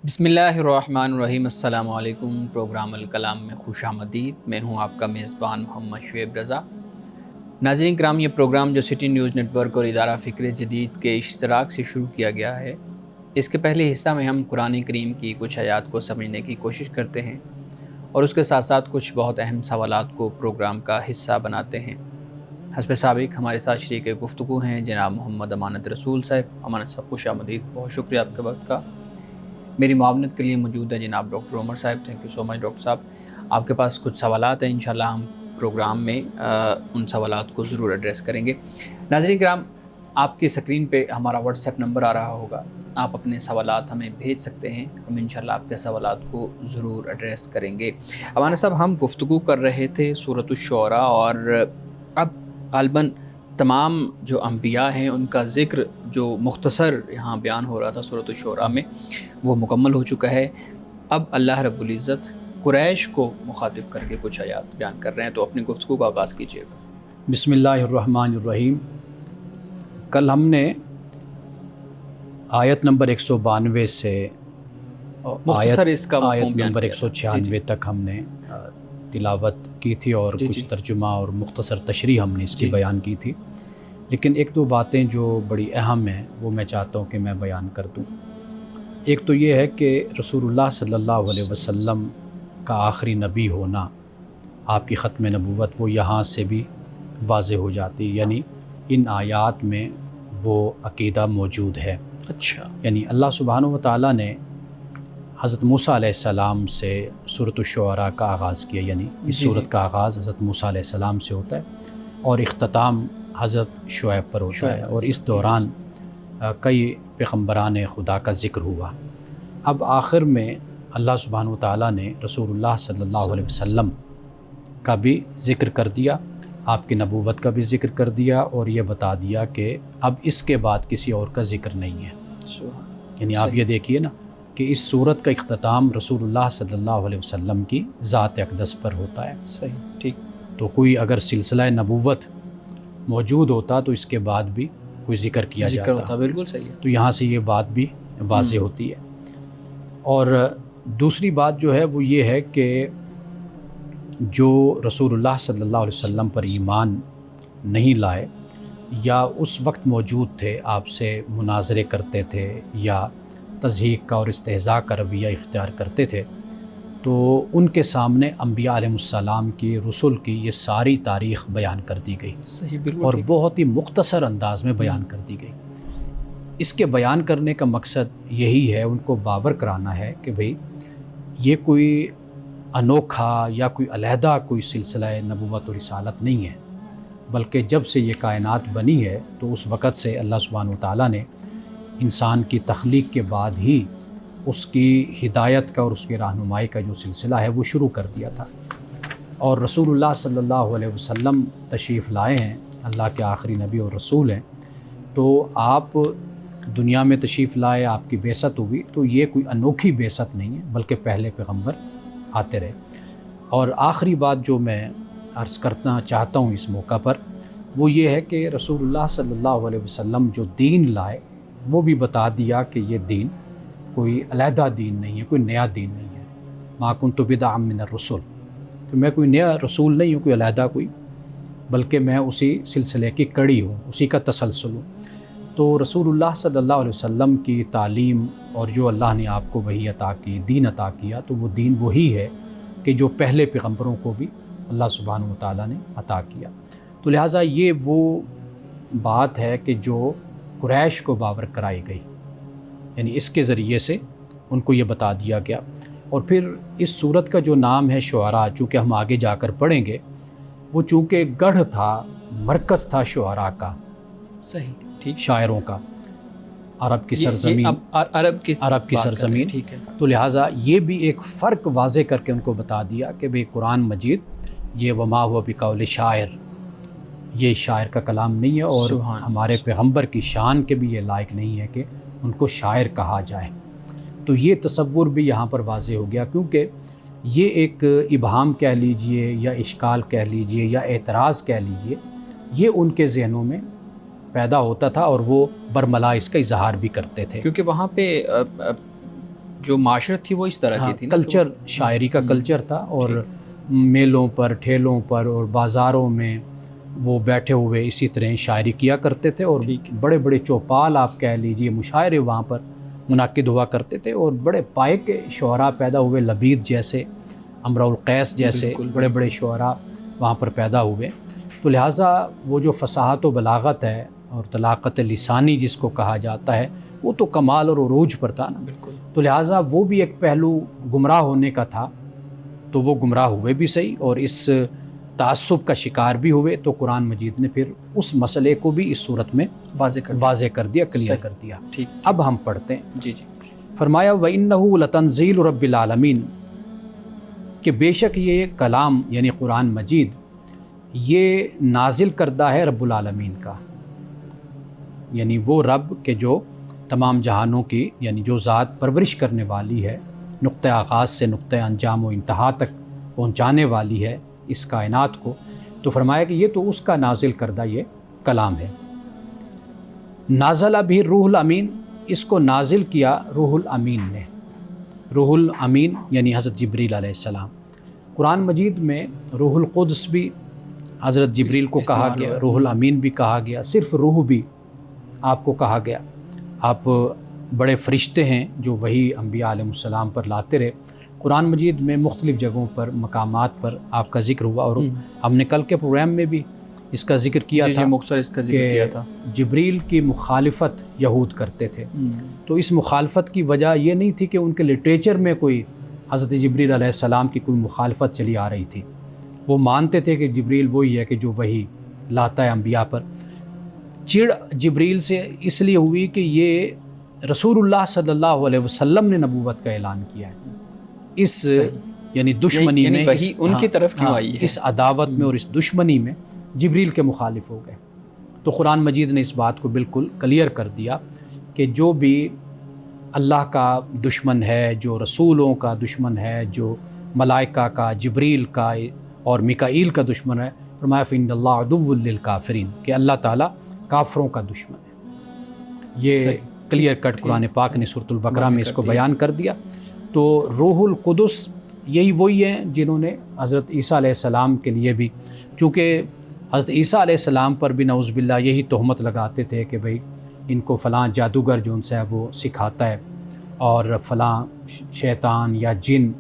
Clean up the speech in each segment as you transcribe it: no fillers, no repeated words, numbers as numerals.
بسم اللہ الرحمن الرحیم۔ السلام علیکم۔ پروگرام الکلام میں خوش آمدید۔ میں ہوں آپ کا میزبان محمد شعیب رضا۔ ناظرین کرام، یہ پروگرام جو سٹی نیوز نیٹ ورک اور ادارہ فکر جدید کے اشتراک سے شروع کیا گیا ہے، اس کے پہلے حصہ میں ہم قرآن کریم کی کچھ آیات کو سمجھنے کی کوشش کرتے ہیں اور اس کے ساتھ ساتھ کچھ بہت اہم سوالات کو پروگرام کا حصہ بناتے ہیں۔ حسب سابق ہمارے ساتھ شریک گفتگو ہیں جناب محمد امانت رسول صاحب۔ امانت صاحب خوش آمدید، بہت شکریہ آپ کے وقت کا۔ میری معاونت کے لیے موجود ہے جناب ڈاکٹر عمر صاحب۔ Thank you so much doctor صاحب۔ آپ کے پاس کچھ سوالات ہیں، انشاءاللہ ہم پروگرام میں ان سوالات کو ضرور ایڈریس کریں گے۔ ناظرین کرام، آپ کی اسکرین پہ ہمارا واٹس ایپ نمبر آ رہا ہوگا، آپ اپنے سوالات ہمیں بھیج سکتے ہیں، ہم انشاءاللہ آپ کے سوالات کو ضرور ایڈریس کریں گے۔ امانت صاحب، ہم گفتگو کر رہے تھے سورۃ الشعراء، اور اب غالباً تمام جو انبیاء ہیں ان کا ذکر جو مختصر یہاں بیان ہو رہا تھا سورۃ الشعراء میں، وہ مکمل ہو چکا ہے۔ اب اللہ رب العزت قریش کو مخاطب کر کے کچھ آیات بیان کر رہے ہیں، تو اپنی گفتگو کا آغاز کیجیے گا۔ بسم اللہ الرحمن الرحیم۔ کل ہم نے آیت نمبر 192 سے مختصر اس کا آیت مفہوم بیان نمبر کیا تھا۔ 196 تک ہم نے تلاوت کی تھی اور کچھ ترجمہ اور مختصر تشریح ہم نے اس کی بیان کی تھی، لیکن ایک دو باتیں جو بڑی اہم ہیں وہ میں چاہتا ہوں کہ میں بیان کر دوں۔ ایک تو یہ ہے کہ رسول اللہ صلی اللہ علیہ وسلم کا آخری نبی ہونا، آپ کی ختم نبوت، وہ یہاں سے بھی واضح ہو جاتی، یعنی ان آیات میں وہ عقیدہ موجود ہے۔ اچھا، یعنی اللہ سبحانہ و تعالیٰ نے حضرت موسیٰ علیہ السلام سے سورۃ الشعراء کا آغاز کیا، یعنی اس سورت کا آغاز حضرت موسیٰ علیہ السلام سے ہوتا ہے اور اختتام حضرت شعیب پر ہوتا ہے، اور اس دوران کئی پیغمبران خدا کا ذکر ہوا۔ اب آخر میں اللہ سبحانہ و تعالیٰ نے رسول اللہ صلی اللہ علیہ وسلم کا بھی ذکر کر دیا، آپ کی نبوت کا بھی ذکر کر دیا، اور یہ بتا دیا کہ اب اس کے بعد کسی اور کا ذکر نہیں ہے۔ یعنی آپ یہ دیکھیے نا کہ اس صورت کا اختتام رسول اللہ صلی اللہ علیہ وسلم کی ذات اقدس پر ہوتا ہے۔ صحیح، ٹھیک۔ تو کوئی اگر سلسلہ نبوت موجود ہوتا تو اس کے بعد بھی کوئی ذکر کیا جاتا، بالکل صحیح ہے۔ تو یہاں سے یہ بات بھی واضح ہوتی ہے۔ اور دوسری بات جو ہے وہ یہ ہے کہ جو رسول اللہ صلی اللہ علیہ وسلم پر ایمان نہیں لائے یا اس وقت موجود تھے، آپ سے مناظرے کرتے تھے یا تضحیک کا اور استہزاء کا رویہ اختیار کرتے تھے، تو ان کے سامنے انبیاء علیہ السلام کی، رسل کی یہ ساری تاریخ بیان کر دی گئی، صحیح، بالکل، اور بہت ہی مختصر انداز میں بیان کر دی گئی۔ اس کے بیان کرنے کا مقصد یہی ہے، ان کو باور کرانا ہے کہ بھئی یہ کوئی انوکھا یا کوئی علیحدہ کوئی سلسلہ نبوت و رسالت نہیں ہے، بلکہ جب سے یہ کائنات بنی ہے تو اس وقت سے اللہ سبحانہ و تعالیٰ نے انسان کی تخلیق کے بعد ہی اس کی ہدایت کا اور اس کی رہنمائی کا جو سلسلہ ہے وہ شروع کر دیا تھا۔ اور رسول اللہ صلی اللہ علیہ وسلم تشریف لائے ہیں، اللہ کے آخری نبی اور رسول ہیں، تو آپ دنیا میں تشریف لائے، آپ کی بعثت ہوئی، تو یہ کوئی انوکھی بعثت نہیں ہے، بلکہ پہلے پیغمبر آتے رہے۔ اور آخری بات جو میں عرض کرنا چاہتا ہوں اس موقع پر، وہ یہ ہے کہ رسول اللہ صلی اللہ علیہ وسلم جو دین لائے وہ بھی بتا دیا کہ یہ دین کوئی علیحدہ دین نہیں ہے، کوئی نیا دین نہیں ہے۔ ما کنت بدعا من الرسل، کہ میں کوئی نیا رسول نہیں ہوں، کوئی علیحدہ کوئی، بلکہ میں اسی سلسلے کی کڑی ہوں، اسی کا تسلسل ہوں۔ تو رسول اللہ صلی اللہ علیہ وسلم کی تعلیم اور جو اللہ نے آپ کو وحی عطا کی، دین عطا کیا، تو وہ دین وہی ہے کہ جو پہلے پیغمبروں کو بھی اللہ سبحانہ و تعالیٰ نے عطا کیا۔ تو لہٰذا یہ وہ بات ہے کہ جو قریش کو باور کرائی گئی، یعنی اس کے ذریعے سے ان کو یہ بتا دیا گیا۔ اور پھر اس صورت کا جو نام ہے شعراء، چونکہ ہم آگے جا کر پڑھیں گے، وہ چونکہ گڑھ تھا، مرکز تھا شعراء کا، صحیح، ٹھیک، شاعروں کا، عرب کی سرزمین، عرب کی سرزمین، ٹھیک ہے۔ تو لہٰذا یہ بھی ایک فرق واضح کر کے ان کو بتا دیا کہ بھئی قرآن مجید یہ وما ہوا بقول شاعر، یہ شاعر کا کلام نہیں ہے، اور ہمارے پیغمبر کی شان کے بھی یہ لائق نہیں ہے کہ ان کو شاعر کہا جائے۔ تو یہ تصور بھی یہاں پر واضح ہو گیا، کیونکہ یہ ایک ابہام کہہ لیجئے یا اشکال کہہ لیجئے یا اعتراض کہہ لیجئے، یہ ان کے ذہنوں میں پیدا ہوتا تھا اور وہ برملا اس کا اظہار بھی کرتے تھے، کیونکہ وہاں پہ جو معاشرت تھی وہ اس طرح کی تھی نا، کلچر شاعری کا کلچر تھا، اور میلوں پر، ٹھیلوں پر اور بازاروں میں وہ بیٹھے ہوئے اسی طرح شاعری کیا کرتے تھے، اور بڑے بڑے چوپال آپ کہہ لیجئے مشاعرے وہاں پر منعقد ہوا کرتے تھے، اور بڑے پائے کے شعراء پیدا ہوئے، لبید جیسے، امرؤ القیس جیسے بڑے بڑے شعراء وہاں پر پیدا ہوئے۔ تو لہٰذا وہ جو فصاحت و بلاغت ہے اور طلاقت لسانی جس کو کہا جاتا ہے، وہ تو کمال اور عروج پر تھا نا، تو لہٰذا وہ بھی ایک پہلو گمراہ ہونے کا تھا، تو وہ گمراہ ہوئے بھی صحیح اور اس تعصب کا شکار بھی ہوئے، تو قرآن مجید نے پھر اس مسئلے کو بھی اس صورت میں واضح کر دیا، کلیئر کر دیا۔ اب ہم پڑھتے ہیں۔ جی فرمایا وَإِنَّهُ لَتَنزِيلُ رَبِّ الْعَالَمِينَ، کہ بے شک یہ کلام یعنی قرآن مجید یہ نازل کردہ ہے رب العالمین کا، یعنی وہ رب کہ جو تمام جہانوں کی، یعنی جو ذات پرورش کرنے والی ہے، نقطہ آغاز سے نقطہ انجام و انتہا تک پہنچانے والی ہے اس کائنات کو، تو فرمایا کہ یہ تو اس کا نازل کردہ یہ کلام ہے۔ نازل بھی روح الامین، اس کو نازل کیا روح الامین نے، روح الامین یعنی حضرت جبریل علیہ السلام۔ قرآن مجید میں روح القدس بھی حضرت جبریل کو کہا گیا، روح الامین بھی کہا گیا، صرف روح بھی آپ کو کہا گیا۔ آپ بڑے فرشتے ہیں جو وہی انبیاء علیہ السلام پر لاتے رہے۔ قرآن مجید میں مختلف جگہوں پر، مقامات پر آپ کا ذکر ہوا، اور ہم نے کل کے پروگرام میں بھی اس کا ذکر کیا تھا، مختصر اس کا ذکر کیا تھا۔ جبریل کی مخالفت یہود کرتے تھے، تو اس مخالفت کی وجہ یہ نہیں تھی کہ ان کے لٹریچر میں کوئی حضرت جبریل علیہ السلام کی کوئی مخالفت چلی آ رہی تھی، وہ مانتے تھے کہ جبریل وہی ہے کہ جو وہی لاتا ہے انبیاء پر۔ چڑ جبریل سے اس لیے ہوئی کہ یہ رسول اللہ صلی اللہ علیہ وسلم نے نبوت کا اعلان کیا ہے، اس یعنی دشمنی میں، وہی ان کی طرف کیوں آئی ہے، اس عداوت میں اور اس دشمنی میں جبریل کے مخالف ہو گئے۔ تو قرآن مجید نے اس بات کو بالکل کلیئر کر دیا کہ جو بھی اللہ کا دشمن ہے، جو رسولوں کا دشمن ہے، جو ملائکہ کا، جبریل کا اور میکائیل کا دشمن ہے، فرمایا فإن اللہ عدو للکافرین، کہ اللہ تعالیٰ کافروں کا دشمن ہے۔ یہ کلیئر کٹ قرآن پاک نے سورۃ البقرہ میں اس کو بیان کر دیا۔ تو روح القدس یہی وہی ہیں جنہوں نے حضرت عیسیٰ علیہ السلام کے لیے بھی، چونکہ حضرت عیسیٰ علیہ السلام پر بھی نعوذ باللہ یہی تہمت لگاتے تھے کہ بھئی ان کو فلاں جادوگر جو ان سے ہے وہ سکھاتا ہے، اور فلاں شیطان یا جن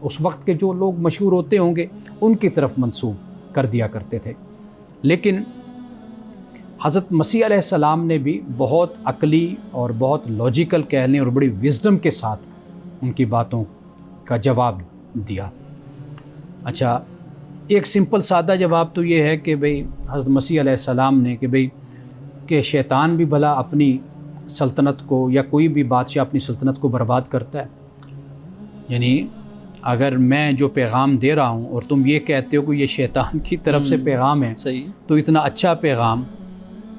اس وقت کے جو لوگ مشہور ہوتے ہوں گے ان کی طرف منسوب کر دیا کرتے تھے۔ لیکن حضرت مسیح علیہ السلام نے بھی بہت عقلی اور بہت لاجیکل کہہ لیں اور بڑی وزڈم کے ساتھ ان کی باتوں کا جواب دیا۔ اچھا، ایک سمپل سادہ جواب تو یہ ہے کہ بھئی حضرت مسیح علیہ السلام نے کہ بھئی کہ شیطان بھی بھلا اپنی سلطنت کو، یا کوئی بھی بادشاہ اپنی سلطنت کو برباد کرتا ہے؟ یعنی اگر میں جو پیغام دے رہا ہوں اور تم یہ کہتے ہو کہ یہ شیطان کی طرف سے پیغام ہے، تو اتنا اچھا پیغام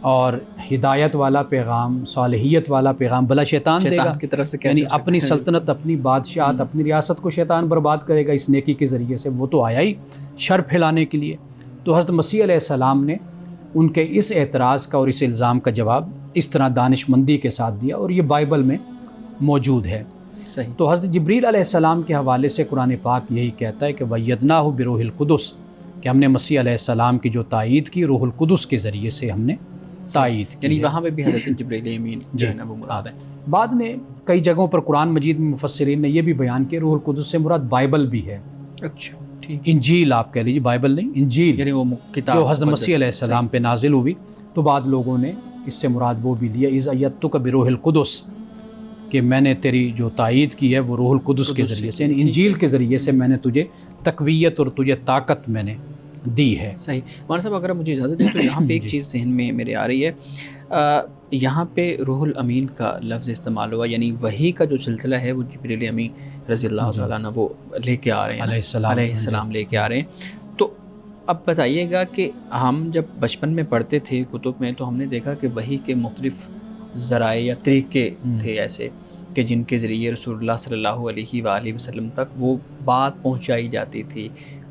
اور ہدایت والا پیغام، صالحیت والا پیغام بھلا شیطان دے گا کی طرف سے؟ یعنی اپنی سلطنت، اپنی بادشاہت، اپنی ریاست کو شیطان برباد کرے گا اس نیکی کے ذریعے سے؟ وہ تو آیا ہی شر پھیلانے کے لیے۔ تو حضرت مسیح علیہ السلام نے ان کے اس اعتراض کا اور اس الزام کا جواب اس طرح دانش مندی کے ساتھ دیا، اور یہ بائبل میں موجود ہے۔ صحیح۔ تو حضرت جبریل علیہ السلام کے حوالے سے قرآن پاک یہی کہتا ہے کہ وَأَيَّدْنَاهُ بِرُوحِ الْقُدُسِ، کہ ہم نے مسیح علیہ السلام کی جو تائید کی روح القدس کے ذریعے سے ہم نے تائید کی، یعنی وہاں پہ بھی حضرت جبریل امین جو ہے نا وہ مراد ہے۔ بعد میں کئی جگہوں پر قرآن مجید میں مفسرین نے یہ بھی بیان کیا روح القدس سے مراد بائبل بھی ہے۔ اچھا، ٹھیک۔ انجیل آپ کہہ لیجیے، بائبل نہیں، انجیل، یعنی وہ کتاب جو حضرت مسیح علیہ السلام پہ نازل ہوئی۔ تو بعد لوگوں نے اس سے مراد وہ بھی لیا، اذ ایدتک بروح القدس، کہ میں نے تیری جو تائید کی ہے وہ روح القدس کے ذریعے سے، یعنی انجیل کے ذریعے سے میں نے تجھے تقویت اور تجھے طاقت میں نے دی ہے۔ صحیح۔ مولانا صاحب اگر مجھے اجازت دیں تو یہاں پہ ایک چیز ذہن میں میرے آ رہی ہے، یہاں پہ روح الامین کا لفظ استعمال ہوا، یعنی وحی کا جو سلسلہ ہے وہ جبریل امین رضی اللہ تعالیٰ عنہ وہ لے کے آ رہے ہیں، علیہ السلام لے کے آ رہے ہیں۔ تو اب بتائیے گا کہ ہم جب بچپن میں پڑھتے تھے کتب میں تو ہم نے دیکھا کہ وحی کے مختلف ذرائع یا طریقے تھے ایسے کہ جن کے ذریعے رسول اللہ صلی اللہ علیہ وآلہ وسلم تک وہ بات پہنچائی جاتی تھی۔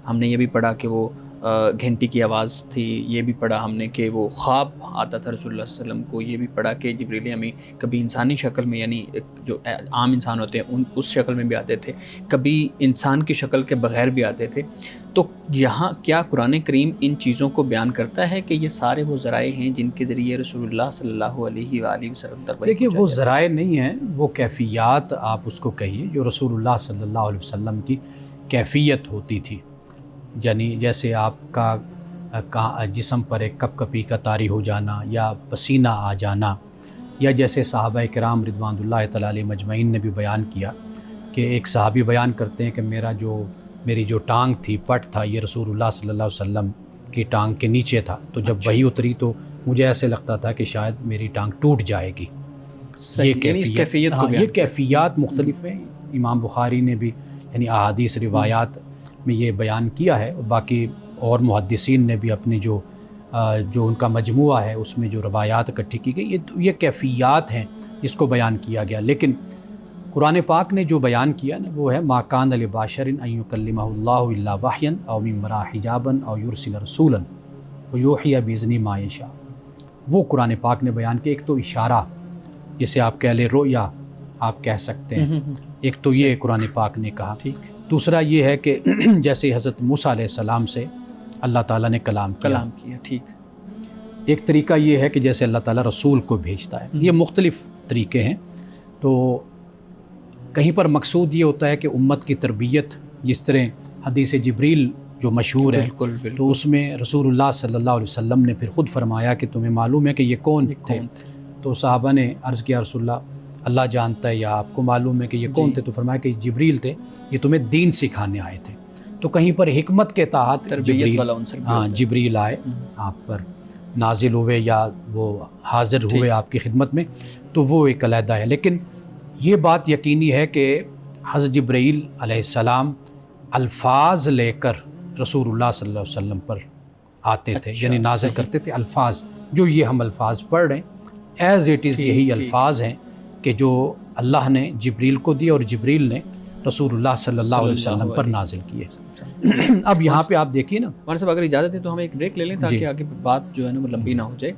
ہم نے یہ بھی پڑھا کہ وہ گھنٹی کی آواز تھی، یہ بھی پڑھا ہم نے کہ وہ خواب آتا تھا رسول اللہ صلی اللہ علیہ وسلم کو، یہ بھی پڑھا کہ جبریل امی کبھی انسانی شکل میں، یعنی جو عام انسان ہوتے ہیں اس شکل میں بھی آتے تھے، کبھی انسان کی شکل کے بغیر بھی آتے تھے. تو یہاں کیا قرآن کریم ان چیزوں کو بیان کرتا ہے کہ یہ سارے وہ ذرائع ہیں جن کے ذریعے رسول اللہ صلی اللہ علیہ وآلہ وسلم تک؟ دیکھیے وہ ذرائع نہیں ہیں، وہ کیفیات آپ اس کو کہیے جو رسول اللہ صلی اللہ علیہ وسلم کی کیفیت ہوتی تھی. یعنی جیسے آپ کا جسم پر ایک کپ کپی کا طاری ہو جانا یا پسینہ آ جانا، یا جیسے صحابہ کرام رضوان اللہ تعالیٰ علیہ مجمعین نے بھی بیان کیا کہ ایک صحابی بیان کرتے ہیں کہ میری جو ٹانگ تھی، پٹ تھا، یہ رسول اللہ صلی اللہ علیہ وسلم کی ٹانگ کے نیچے تھا، تو جب وہی اتری تو مجھے ایسے لگتا تھا کہ شاید میری ٹانگ ٹوٹ جائے گی. یہ کیفیات مختلف ہیں. امام بخاری نے بھی یعنی احادیث روایات میں یہ بیان کیا ہے، باقی اور محدثین نے بھی اپنی جو ان کا مجموعہ ہے اس میں جو روایات اکٹھی کی گئی، یہ کیفیات ہیں جس کو بیان کیا گیا. لیکن قرآن پاک نے جو بیان کیا نا وہ ہے ما کان لبشر ان یکلمہ اللہ الا وحیا او من وراء حجاب او یرسل رسولا فیوحی باذنہ ما یشاء. وہ قرآن پاک نے بیان کیا. ایک تو اشارہ، جسے آپ کہہ لیں رؤیا آپ کہہ سکتے ہیں، ایک تو یہ قرآن پاک نے کہا. دوسرا یہ ہے کہ جیسے حضرت موسیٰ علیہ السلام سے اللہ تعالیٰ نے کلام کیا. ٹھیک. ایک طریقہ یہ ہے کہ جیسے اللہ تعالیٰ رسول کو بھیجتا ہے. یہ مختلف طریقے ہیں. تو کہیں پر مقصود یہ ہوتا ہے کہ امت کی تربیت، جس طرح حدیث جبریل جو مشہور ہے، بالکل. تو اس میں رسول اللہ صلی اللہ علیہ وسلم نے پھر خود فرمایا کہ تمہیں معلوم ہے کہ یہ کون تھے؟ تو صحابہ نے عرض کیا رسول اللہ جانتا ہے یا آپ کو معلوم ہے کہ یہ کون تھے؟ تو فرمایا کہ جبریل تھے، یہ تمہیں دین سکھانے آئے تھے. تو کہیں پر حکمت کے تحت جبریل آئے، آپ پر نازل ہوئے یا وہ حاضر ہوئے آپ کی خدمت میں، تو وہ ایک علیحدہ ہے. لیکن یہ بات یقینی ہے کہ حضرت جبرائیل علیہ السلام الفاظ لے کر رسول اللہ صلی اللہ علیہ وسلم پر آتے تھے. یعنی نازل کرتے تھے الفاظ، جو یہ ہم الفاظ پڑھ رہے ہیں ایز اٹ از یہی الفاظ ہیں کہ جو اللہ نے جبریل کو دی اور جبریل نے رسول اللہ صلی اللہ علیہ وسلم پر نازل کیے. اب یہاں پہ آپ دیکھیے نا مولانا صاحب، اگر اجازت ہے تو ہم ایک بریک لے لیں تاکہ آگے بات جو ہے نا وہ لمبی نہ ہو جائے.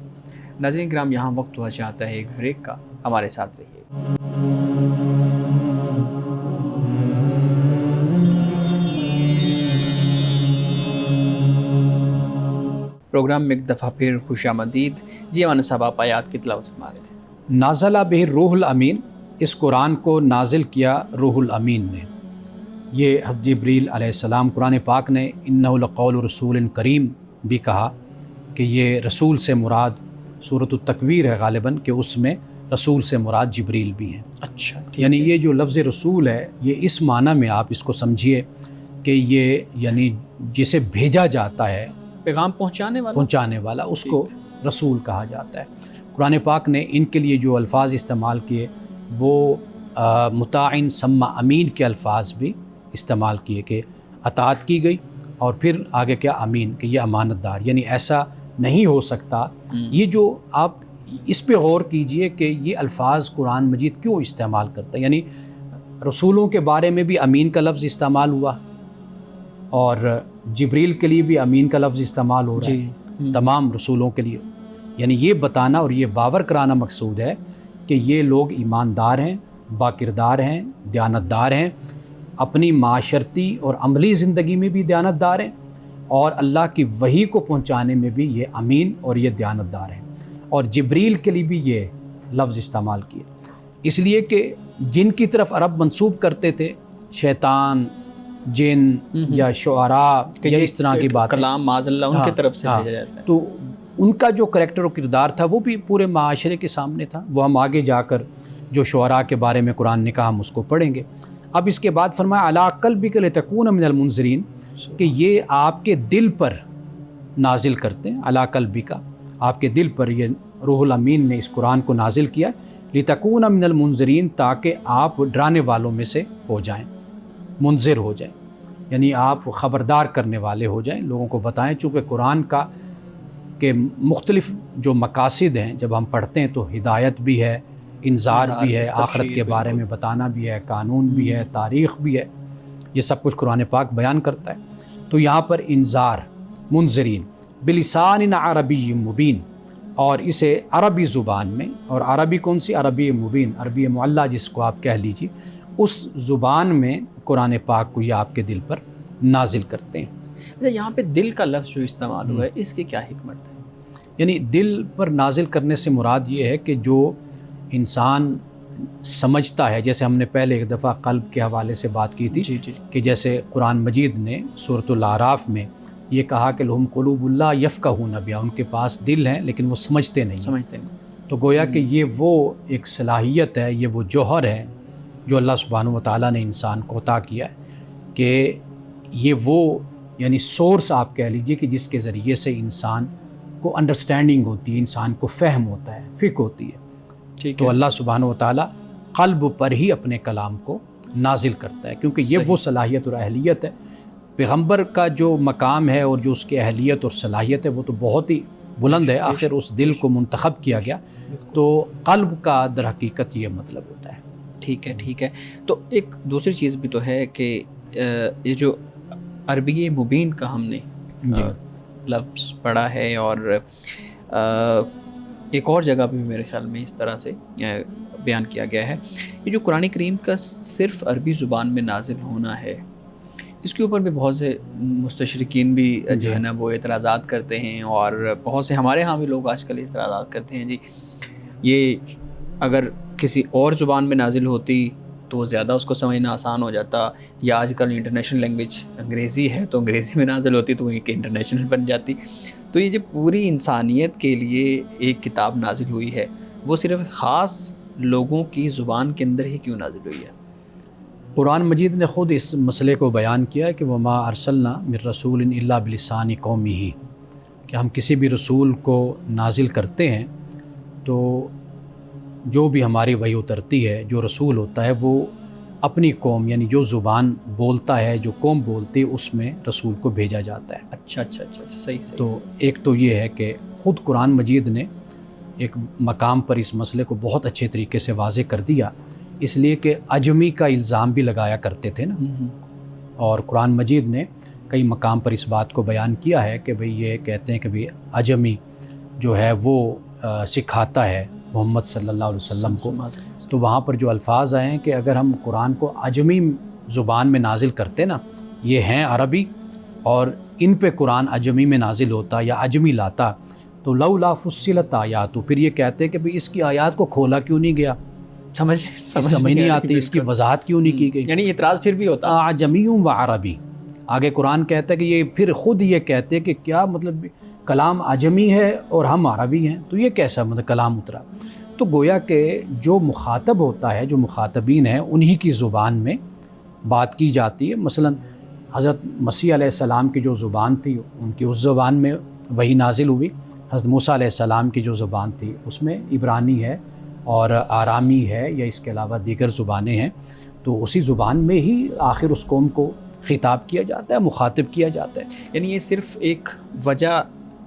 ناظرین کرام، یہاں وقت ہوا چاہتا ہے ایک بریک کا، ہمارے ساتھ رہیے. پروگرام میں ایک دفعہ پھر خوش آمدید. جی مولانا صاحب، آپ آیات کی تلاوت فرما رہے تھے. نازلہ بہ روح الامین، اس قرآن کو نازل کیا روح الامین نے. یہ حضرت جبریل علیہ السلام، قرآن پاک نے انہ لقول رسول کریم بھی کہا کہ یہ رسول سے مراد سورۃ التکویر ہے غالباً، کہ اس میں رسول سے مراد جبریل بھی ہیں. اچھا، یعنی یہ جو لفظ رسول ہے یہ اس معنی میں آپ اس کو سمجھیے کہ یہ یعنی جسے بھیجا جاتا ہے، پیغام پہنچانے والا، اس کو رسول کہا جاتا ہے. قرآن پاک نے ان کے لیے جو الفاظ استعمال کیے وہ مطاعن ثم امین کے الفاظ بھی استعمال کیے کہ اطاعت کی گئی اور پھر آگے کیا امین، کہ یہ امانت دار. یعنی ایسا نہیں ہو سکتا. یہ جو آپ اس پہ غور کیجئے کہ یہ الفاظ قرآن مجید کیوں استعمال کرتا ہے. یعنی رسولوں کے بارے میں بھی امین کا لفظ استعمال ہوا اور جبریل کے لیے بھی امین کا لفظ استعمال ہو رہا ہے، تمام رسولوں کے لیے. یعنی یہ بتانا اور یہ باور کرانا مقصود ہے کہ یہ لوگ ایماندار ہیں، باکردار ہیں، دیانتدار ہیں، اپنی معاشرتی اور عملی زندگی میں بھی دیانتدار ہیں، اور اللہ کی وحی کو پہنچانے میں بھی یہ امین اور یہ دیانتدار ہیں. اور جبریل کے لیے بھی یہ لفظ استعمال کیے اس لیے کہ جن کی طرف عرب منسوب کرتے تھے، شیطان، جن یا شعراء یا اس طرح کی بات، کلام معاذ اللہ ان کی طرف سے بھیجا جاتا ہے، تو ان کا جو کریکٹر و کردار تھا وہ بھی پورے معاشرے کے سامنے تھا. وہ ہم آگے جا کر جو شعراء کے بارے میں قرآن نے کہا ہم اس کو پڑھیں گے. اب اس کے بعد فرمایا علی قلبک لتکون من المنذرین، کہ یہ آپ کے دل پر نازل کرتے ہیں. علی قلبک، آپ کے دل پر یہ روح الامین نے اس قرآن کو نازل کیا لتکون من المنذرین، تاکہ آپ ڈرانے والوں میں سے ہو جائیں، منذر ہو جائیں، یعنی آپ خبردار کرنے والے ہو جائیں، لوگوں کو بتائیں. چونکہ قرآن کا کہ مختلف جو مقاصد ہیں جب ہم پڑھتے ہیں تو ہدایت بھی ہے، انذار بھی ہے، آخرت کے بارے میں بتانا بھی ہے، قانون بھی ہے، تاریخ بھی ہے، یہ سب کچھ قرآن پاک بیان کرتا ہے. تو یہاں پر انذار منذرین بلسان عربی مبین، اور اسے عربی زبان میں، اور عربی کون سی؟ عربی مبین، عربی معلیٰ جس کو آپ کہہ لیجیے، اس زبان میں قرآن پاک کو یہ آپ کے دل پر نازل کرتے ہیں۔ اچھا، یہاں پہ دل کا لفظ جو استعمال ہوا ہے اس کی کیا حکمت ہے؟ یعنی دل پر نازل کرنے سے مراد یہ ہے کہ جو انسان سمجھتا ہے، جیسے ہم نے پہلے ایک دفعہ قلب کے حوالے سے بات کی تھی، جی جی کہ جیسے قرآن مجید نے سورۃ الاعراف میں یہ کہا کہ لہم قلوب لا یفقہون بہا، ان کے پاس دل ہیں لیکن وہ سمجھتے نہیں۔ سمجھتے نہیں۔ تو گویا کہ یہ وہ ایک صلاحیت ہے، یہ وہ جوہر ہے جو اللہ سبحانہ و تعالیٰ نے انسان کو عطا کیا ہے، کہ یہ وہ یعنی سورس آپ کہہ لیجئے کہ جس کے ذریعے سے انسان کو انڈرسٹینڈنگ ہوتی ہے، انسان کو فہم ہوتا ہے، فکر ہوتی ہے۔ ٹھیک تو ہے۔ اللہ سبحانہ و تعالیٰ قلب پر ہی اپنے کلام کو نازل کرتا ہے، کیونکہ یہ صحیح۔ وہ صلاحیت اور اہلیت ہے۔ پیغمبر کا جو مقام ہے اور جو اس کی اہلیت اور صلاحیت ہے وہ تو بہت ہی بلند ہے، آخر اس دل کو منتخب کیا گیا، تو قلب کا در حقیقت یہ مطلب ہوتا ہے۔ ٹھیک ہے، ٹھیک ہے۔ تو ایک دوسری چیز بھی تو ہے کہ یہ جو عربی مبین کا ہم نے لفظ پڑھا ہے، اور ایک اور جگہ پہ بھی میرے خیال میں اس طرح سے بیان کیا گیا ہے، یہ جو قرآن کریم کا صرف عربی زبان میں نازل ہونا ہے، اس کے اوپر بھی بہت سے مستشرقین بھی جو ہے نا وہ اعتراضات کرتے ہیں، اور بہت سے ہمارے ہاں بھی لوگ آج کل اعتراضات کرتے ہیں، جی یہ اگر کسی اور زبان میں نازل ہوتی تو زیادہ اس کو سمجھنا آسان ہو جاتا، یا آج کل انٹرنیشنل لینگویج انگریزی ہے تو انگریزی میں نازل ہوتی تو وہ ایک انٹرنیشنل بن جاتی۔ تو یہ جو پوری انسانیت کے لیے ایک کتاب نازل ہوئی ہے، وہ صرف خاص لوگوں کی زبان کے اندر ہی کیوں نازل ہوئی ہے؟ قرآن مجید نے خود اس مسئلے کو بیان کیا ہے کہ وما ارسلنا من رسول الا بلسان قومہ، کہ ہم کسی بھی رسول کو نازل کرتے ہیں تو جو بھی ہماری وحی اترتی ہے، جو رسول ہوتا ہے وہ اپنی قوم یعنی جو زبان بولتا ہے، جو قوم بولتی ہے، اس میں رسول کو بھیجا جاتا ہے۔ اچھا اچھا اچھا اچھا، صحیح صحیح۔ تو ایک تو یہ ہے کہ خود قرآن مجید نے ایک مقام پر اس مسئلے کو بہت اچھے طریقے سے واضح کر دیا، اس لیے کہ عجمی کا الزام بھی لگایا کرتے تھے نا، اور قرآن مجید نے کئی مقام پر اس بات کو بیان کیا ہے کہ بھئی یہ کہتے ہیں کہ بھئی عجمی جو ہے وہ سکھاتا ہے محمد صلی اللہ علیہ وسلم کو، تو وہاں پر جو الفاظ آئے ہیں کہ اگر ہم قرآن کو عجمی زبان میں نازل کرتے نا، یہ ہیں عربی اور ان پہ قرآن عجمی میں نازل ہوتا یا عجمی لاتا تو لولا فصلت آیات، تو پھر یہ کہتے ہیں کہ بھئی اس کی آیات کو کھولا کیوں نہیں گیا، سمجھ نہیں آتی، اس کی وضاحت کیوں نہیں کی گئی، یعنی اعتراض پھر بھی ہوتا اعجمی و عربی۔ آگے قرآن کہتا ہے کہ یہ پھر خود یہ کہتے ہیں کہ کیا مطلب کلام عجمی ہے اور ہم عربی ہیں، تو یہ کیسا مطلب کلام اترا؟ تو گویا کہ جو مخاطب ہوتا ہے، جو مخاطبین ہیں، انہی کی زبان میں بات کی جاتی ہے۔ مثلا حضرت مسیح علیہ السلام کی جو زبان تھی ان کی اس زبان میں وحی نازل ہوئی، حضرت موسیٰ علیہ السلام کی جو زبان تھی اس میں عبرانی ہے اور آرامی ہے یا اس کے علاوہ دیگر زبانیں ہیں، تو اسی زبان میں ہی آخر اس قوم کو خطاب کیا جاتا ہے، مخاطب کیا جاتا ہے۔ یعنی یہ صرف ایک وجہ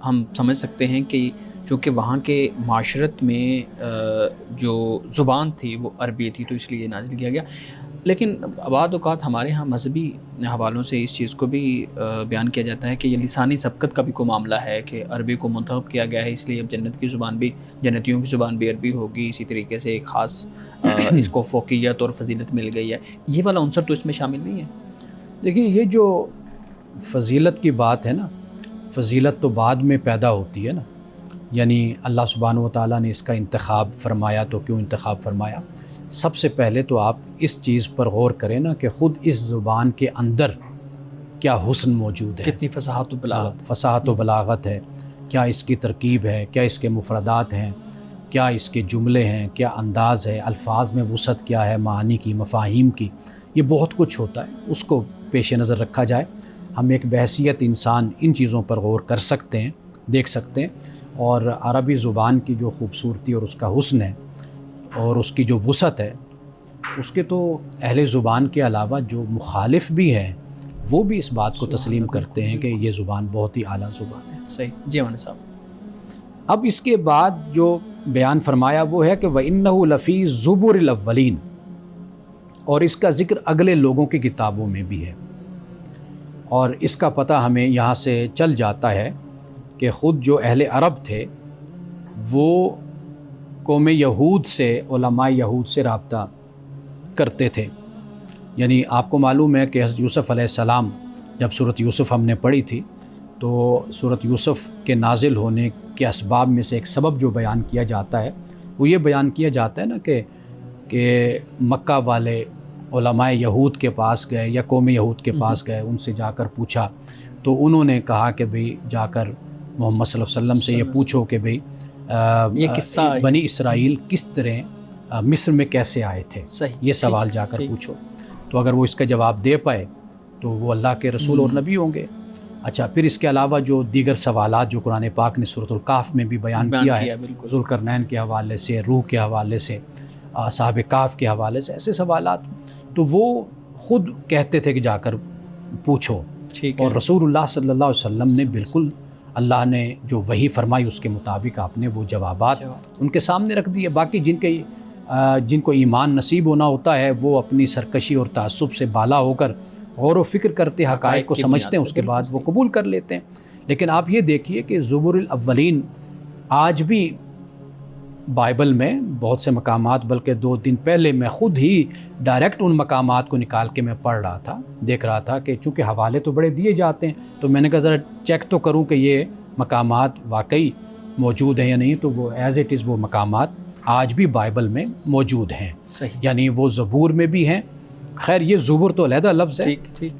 ہم سمجھ سکتے ہیں کہ چونکہ وہاں کے معاشرت میں جو زبان تھی وہ عربی تھی تو اس لیے نازل کیا گیا، لیکن بعض اوقات ہمارے ہاں مذہبی حوالوں سے اس چیز کو بھی بیان کیا جاتا ہے کہ یہ لسانی سبقت کا بھی کوئی معاملہ ہے کہ عربی کو منتخب کیا گیا ہے، اس لیے اب جنت کی زبان بھی، جنتیوں کی زبان بھی عربی ہوگی، اسی طریقے سے ایک خاص اس کو فوقیت اور فضیلت مل گئی ہے۔ یہ والا عنصر تو اس میں شامل نہیں ہے؟ دیکھیے یہ جو فضیلت کی بات ہے نا، فضیلت تو بعد میں پیدا ہوتی ہے نا، یعنی اللہ سبحانہ و تعالیٰ نے اس کا انتخاب فرمایا تو کیوں انتخاب فرمایا؟ سب سے پہلے تو آپ اس چیز پر غور کریں نا کہ خود اس زبان کے اندر کیا حسن موجود ہے، کتنی فصاحت و بلاغت، فصاحت و بلاغت ہے، کیا اس کی ترکیب ہے، کیا اس کے مفردات ہیں، کیا اس کے جملے ہیں، کیا انداز ہے، الفاظ میں وسعت کیا ہے، معانی کی، مفاہیم کی، یہ بہت کچھ ہوتا ہے، اس کو پیش نظر رکھا جائے۔ ہم ایک بحیثیت انسان ان چیزوں پر غور کر سکتے ہیں، دیکھ سکتے ہیں، اور عربی زبان کی جو خوبصورتی اور اس کا حسن ہے اور اس کی جو وسعت ہے، اس کے تو اہل زبان کے علاوہ جو مخالف بھی ہیں وہ بھی اس بات کو تسلیم کرتے ہیں کہ یہ زبان بہت ہی اعلیٰ زبان ہے۔ صحیح جی مولانا صاحب۔ اب اس کے بعد جو بیان فرمایا وہ ہے کہ وَإِنَّهُ لَفِي زُبُرِ الْأَوَّلِينَ، اور اس کا ذکر اگلے لوگوں کی کتابوں میں بھی ہے، اور اس کا پتہ ہمیں یہاں سے چل جاتا ہے کہ خود جو اہل عرب تھے وہ قوم یہود سے، علماء یہود سے رابطہ کرتے تھے. یعنی آپ کو معلوم ہے کہ حضرت یوسف علیہ السلام، جب صورت یوسف ہم نے پڑھی تھی تو صورت یوسف کے نازل ہونے کے اسباب میں سے ایک سبب جو بیان کیا جاتا ہے وہ یہ بیان کیا جاتا ہے نا کہ مکہ والے علماء یہود کے پاس گئے یا قوم یہود کے پاس گئے، ان سے جا کر پوچھا تو انہوں نے کہا کہ بھئی جا کر محمد صلی اللہ علیہ وسلم سے یہ پوچھو کہ بھئی یہ قصہ بنی اسرائیل کس طرح مصر میں کیسے آئے تھے، یہ سوال جا کر پوچھو. تو اگر وہ اس کا جواب دے پائے تو وہ اللہ کے رسول اور نبی ہوں گے. اچھا، پھر اس کے علاوہ جو دیگر سوالات جو قرآن پاک نے سورۃ الکہف میں بھی بیان کیا ہے، ذوالقرنین کے حوالے سے، روح کے حوالے سے، اصحاب کہف کے حوالے سے، ایسے سوالات تو وہ خود کہتے تھے کہ جا کر پوچھو. اور رسول اللہ صلی اللہ علیہ وسلم نے بالکل اللہ نے جو وحی فرمائی اس کے مطابق آپ نے وہ جوابات ان کے سامنے رکھ دیے. باقی جن کو ایمان نصیب ہونا ہوتا ہے وہ اپنی سرکشی اور تعصب سے بالا ہو کر غور و فکر کرتے حقائق کو سمجھتے ہیں، اس کے بعد وہ قبول کر لیتے ہیں. لیکن آپ یہ دیکھیے کہ زبور الاولین آج بھی بائبل میں بہت سے مقامات، بلکہ 2 دن پہلے میں خود ہی ڈائریکٹ ان مقامات کو نکال کے میں پڑھ رہا تھا، دیکھ رہا تھا کہ چونکہ حوالے تو بڑے دیے جاتے ہیں تو میں نے کہا ذرا چیک تو کروں کہ یہ مقامات واقعی موجود ہیں یا نہیں. تو وہ ایز اٹ از وہ مقامات آج بھی بائبل میں موجود ہیں. یعنی وہ زبور میں بھی ہیں. خیر یہ زبور تو علیحدہ لفظ ہے،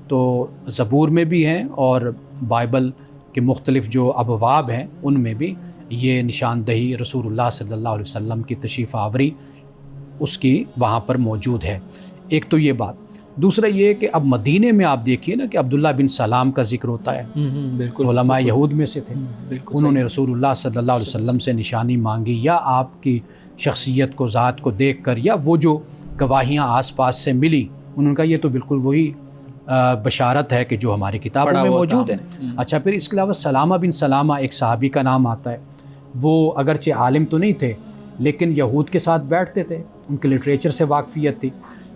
تو زبور میں بھی ہیں اور بائبل کے مختلف جو ابواب ہیں ان میں بھی یہ نشاندہی رسول اللہ صلی اللہ علیہ وسلم کی تشریف آوری اس کی وہاں پر موجود ہے. ایک تو یہ بات. دوسرا یہ کہ اب مدینے میں آپ دیکھیے نا کہ عبداللہ بن سلام کا ذکر ہوتا ہے، علماء یہود میں سے تھے. انہوں نے رسول اللہ صلی اللہ علیہ وسلم سے نشانی مانگی، یا آپ کی شخصیت کو، ذات کو دیکھ کر، یا وہ جو گواہیاں آس پاس سے ملی انہوں نے کہا یہ تو بالکل وہی بشارت ہے کہ جو ہماری کتابوں میں موجود ہے. اچھا، پھر اس کے علاوہ سلامہ بن سلامہ ایک صحابی کا نام آتا ہے. وہ اگرچہ عالم تو نہیں تھے لیکن یہود کے ساتھ بیٹھتے تھے، ان کے لٹریچر سے واقفیت تھی.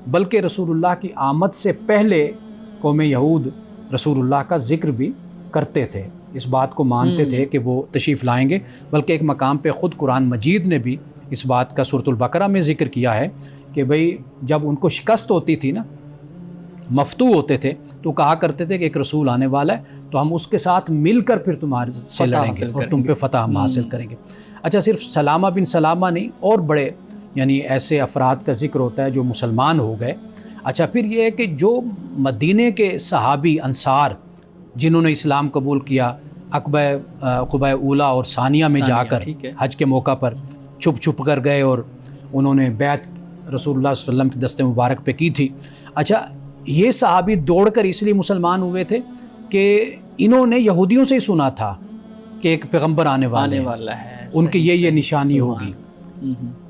بلکہ رسول اللہ کی آمد سے پہلے قوم یہود رسول اللہ کا ذکر بھی کرتے تھے، اس بات کو مانتے تھے کہ وہ تشریف لائیں گے. بلکہ ایک مقام پہ خود قرآن مجید نے بھی اس بات کا سورۃ البقرہ میں ذکر کیا ہے کہ بھئی جب ان کو شکست ہوتی تھی نا، مفتوح ہوتے تھے، تو کہا کرتے تھے کہ ایک رسول آنے والا ہے تو ہم اس کے ساتھ مل کر پھر تمہارے سے لڑیں گے اور تم پہ فتح ہم حاصل کریں گے. اچھا، صرف سلامہ بن سلامہ نہیں، اور بڑے یعنی ایسے افراد کا ذکر ہوتا ہے جو مسلمان ہو گئے. اچھا، پھر یہ ہے کہ جو مدینے کے صحابی انصار جنہوں نے اسلام قبول کیا، عقبہ اولا اور ثانیہ میں جا کر حج کے موقع پر چھپ کر گئے اور انہوں نے بیعت رسول اللہ صلی اللہ علیہ وسلم کی دست مبارک پہ کی تھی. اچھا، یہ صحابی دوڑ کر اس لیے مسلمان ہوئے تھے کہ انہوں نے یہودیوں سے ہی سنا تھا کہ ایک پیغمبر آنے والا ہے، ان کی یہ نشانی ہوگی.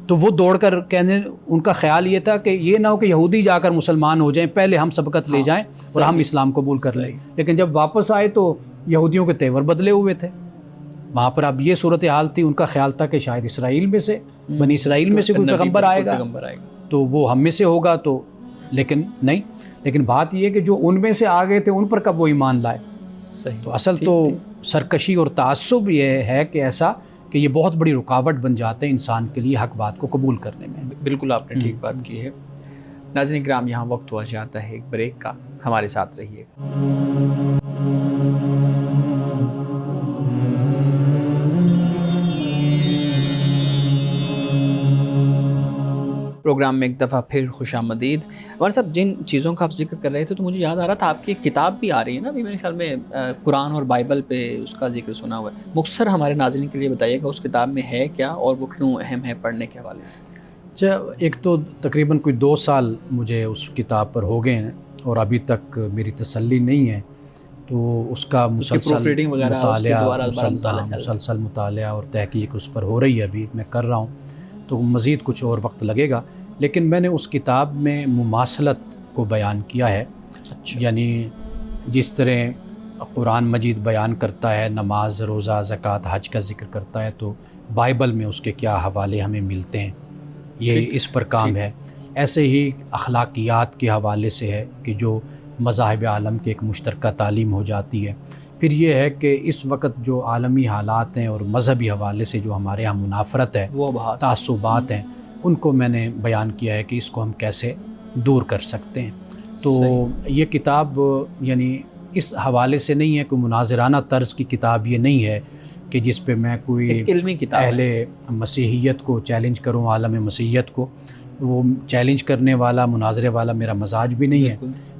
تو وہ دوڑ کر کہنے، ان کا خیال یہ تھا کہ یہ نہ ہو کہ یہودی جا کر مسلمان ہو جائیں، پہلے ہم سبقت لے جائیں اور ہم اسلام قبول کر لیں. لیکن جب واپس آئے تو یہودیوں کے تیور بدلے ہوئے تھے وہاں پر. اب یہ صورتحال تھی، ان کا خیال تھا کہ شاید اسرائیل میں سے، بنی اسرائیل میں سے کوئی پیغمبر آئے گا تو وہ ہم میں سے ہوگا. تو لیکن نہیں. لیکن بات یہ کہ جو ان میں سے آ گئے تھے ان پر کب وہ ایمان لائے. تو اصل تو سرکشی اور تعصب یہ ہے کہ ایسا کہ یہ بہت بڑی رکاوٹ بن جاتے ہیں انسان کے لیے حق بات کو قبول کرنے میں. بالکل آپ نے ٹھیک بات کی ہے. ناظرین کرام، یہاں وقت ہوا جاتا ہے ایک بریک کا، ہمارے ساتھ رہیے. پروگرام میں ایک دفعہ پھر خوش آمدید. عمر صاحب، جن چیزوں کا آپ ذکر کر رہے تھے تو مجھے یاد آ رہا تھا آپ کی ایک کتاب بھی آ رہی ہے نا ابھی، میرے خیال میں قرآن اور بائبل پہ اس کا ذکر سنا ہوا ہے. مختصر ہمارے ناظرین کے لیے بتائیے گا اس کتاب میں ہے کیا اور وہ کیوں اہم ہے پڑھنے کے حوالے سے. اچھا، ایک تو تقریباً کوئی 2 سال مجھے اس کتاب پر ہو گئے ہیں اور ابھی تک میری تسلی نہیں ہے. تو اس کا مسلسل مطالعہ اور تحقیق اس پر ہو رہی ہے، ابھی میں کر رہا ہوں، تو مزید کچھ اور وقت لگے گا. لیکن میں نے اس کتاب میں مماثلت کو بیان کیا ہے. یعنی جس طرح قرآن مجید بیان کرتا ہے نماز، روزہ، زکوٰۃ، حج کا ذکر کرتا ہے، تو بائبل میں اس کے کیا حوالے ہمیں ملتے ہیں، یہ اس پر کام ہے. ایسے ہی اخلاقیات کے حوالے سے ہے کہ جو مذاہب عالم کی ایک مشترکہ تعلیم ہو جاتی ہے۔ پھر یہ ہے کہ اس وقت جو عالمی حالات ہیں اور مذہبی حوالے سے جو ہمارے ہاں منافرت ہے، وہ بحث تعصبات ہیں، ان کو میں نے بیان کیا ہے کہ اس کو ہم کیسے دور کر سکتے ہیں۔ تو یہ کتاب یعنی اس حوالے سے نہیں ہے، کوئی مناظرانہ طرز کی کتاب یہ نہیں ہے کہ جس پہ میں کوئی ایک علمی کتاب اہل مسیحیت کو چیلنج کروں، عالم مسیحیت کو۔ وہ چیلنج کرنے والا، مناظرے والا میرا مزاج بھی نہیں ہے۔